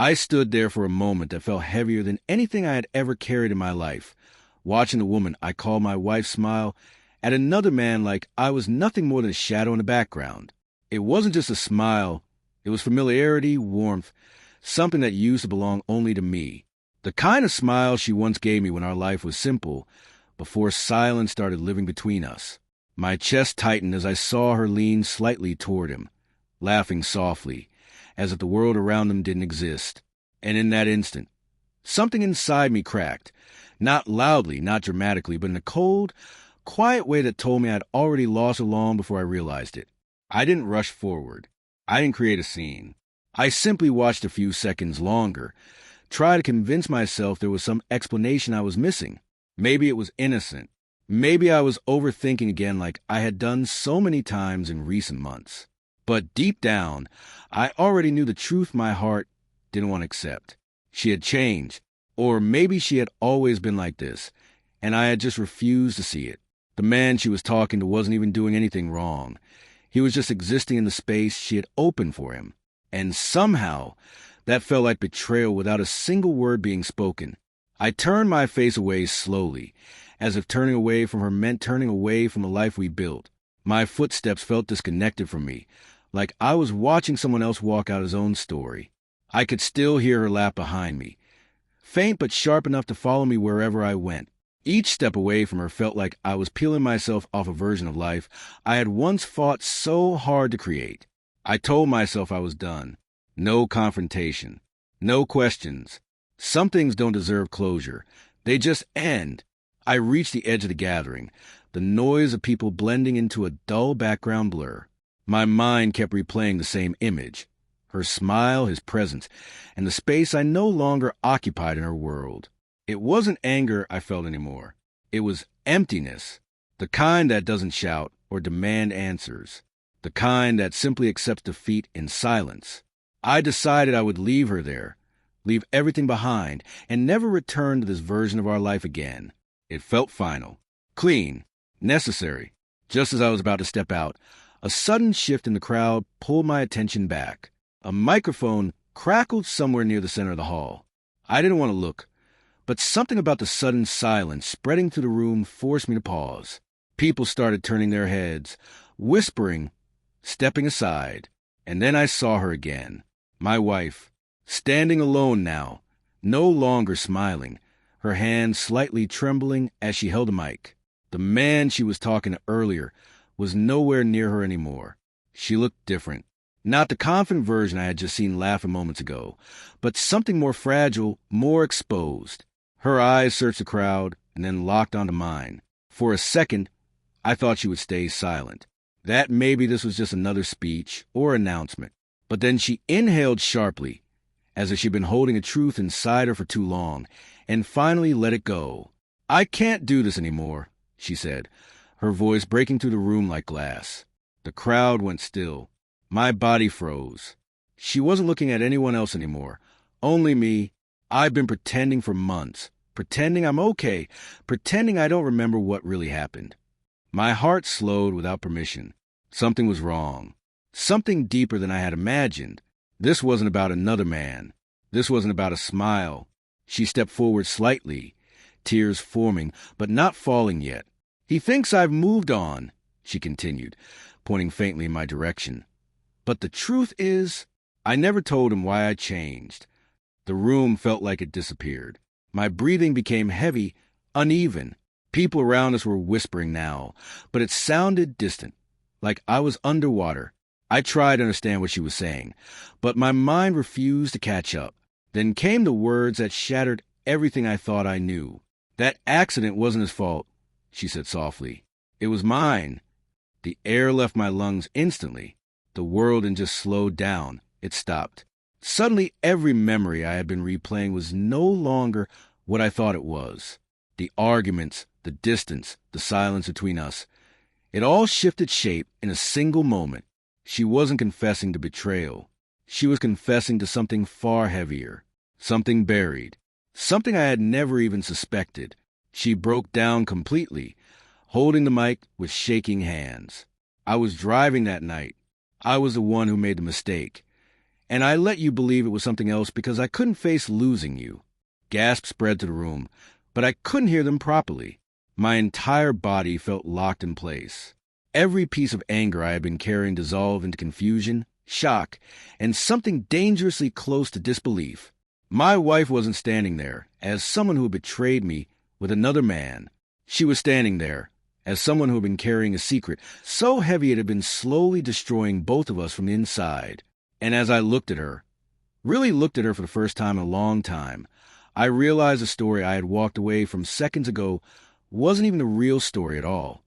I stood there for a moment that felt heavier than anything I had ever carried in my life, watching the woman I called my wife smile at another man like I was nothing more than a shadow in the background. It wasn't just a smile, it was familiarity, warmth, something that used to belong only to me. The kind of smile she once gave me when our life was simple, before silence started living between us. My chest tightened as I saw her lean slightly toward him, laughing softly, as if the world around them didn't exist. And in that instant, something inside me cracked, not loudly, not dramatically, but in a cold, quiet way that told me I'd already lost her long before I realized it. I didn't rush forward. I didn't create a scene. I simply watched a few seconds longer, try to convince myself there was some explanation I was missing. Maybe it was innocent. Maybe I was overthinking again like I had done so many times in recent months. But deep down, I already knew the truth my heart didn't want to accept. She had changed, or maybe she had always been like this, and I had just refused to see it. The man she was talking to wasn't even doing anything wrong. He was just existing in the space she had opened for him. And somehow, that felt like betrayal without a single word being spoken. I turned my face away slowly, as if turning away from her meant turning away from the life we built. My footsteps felt disconnected from me, like I was watching someone else walk out his own story. I could still hear her laugh behind me, faint but sharp enough to follow me wherever I went. Each step away from her felt like I was peeling myself off a version of life I had once fought so hard to create. I told myself I was done. No confrontation. No questions. Some things don't deserve closure. They just end. I reached the edge of the gathering, the noise of people blending into a dull background blur. My mind kept replaying the same image. Her smile, his presence, and the space I no longer occupied in her world. It wasn't anger I felt anymore. It was emptiness. The kind that doesn't shout or demand answers. The kind that simply accepts defeat in silence. I decided I would leave her there, leave everything behind, and never return to this version of our life again. It felt final, clean, necessary. Just as I was about to step out, a sudden shift in the crowd pulled my attention back. A microphone crackled somewhere near the center of the hall. I didn't want to look, but something about the sudden silence spreading through the room forced me to pause. People started turning their heads, whispering, stepping aside, and then I saw her again. My wife, standing alone now, no longer smiling, her hand slightly trembling as she held a mic. The man she was talking to earlier was nowhere near her anymore. She looked different. Not the confident version I had just seen laughing moments ago, but something more fragile, more exposed. Her eyes searched the crowd and then locked onto mine. For a second, I thought she would stay silent. That maybe this was just another speech or announcement. But then she inhaled sharply, as if she'd been holding a truth inside her for too long, and finally let it go. "I can't do this anymore," she said, her voice breaking through the room like glass. The crowd went still. My body froze. She wasn't looking at anyone else anymore. Only me. I've been pretending for months. Pretending I'm okay. Pretending I don't remember what really happened. My heart slowed without permission. Something was wrong. Something deeper than I had imagined. This wasn't about another man. This wasn't about a smile. She stepped forward slightly, tears forming, but not falling yet. "He thinks I've moved on," she continued, pointing faintly in my direction. "But the truth is, I never told him why I changed." The room felt like it disappeared. My breathing became heavy, uneven. People around us were whispering now, but it sounded distant, like I was underwater. I tried to understand what she was saying, but my mind refused to catch up. Then came the words that shattered everything I thought I knew. "That accident wasn't his fault," she said softly. "It was mine." The air left my lungs instantly. The world didn't just slow down. It stopped. Suddenly, every memory I had been replaying was no longer what I thought it was. The arguments, the distance, the silence between us. It all shifted shape in a single moment. She wasn't confessing to betrayal. She was confessing to something far heavier, something buried, something I had never even suspected. She broke down completely, holding the mic with shaking hands. I was driving that night. I was the one who made the mistake. And I let you believe it was something else because I couldn't face losing you. Gasps spread to the room, but I couldn't hear them properly. My entire body felt locked in place. Every piece of anger I had been carrying dissolved into confusion, shock, and something dangerously close to disbelief. My wife wasn't standing there as someone who had betrayed me with another man. She was standing there as someone who had been carrying a secret so heavy it had been slowly destroying both of us from the inside. And as I looked at her, really looked at her for the first time in a long time, I realized the story I had walked away from seconds ago wasn't even a real story at all.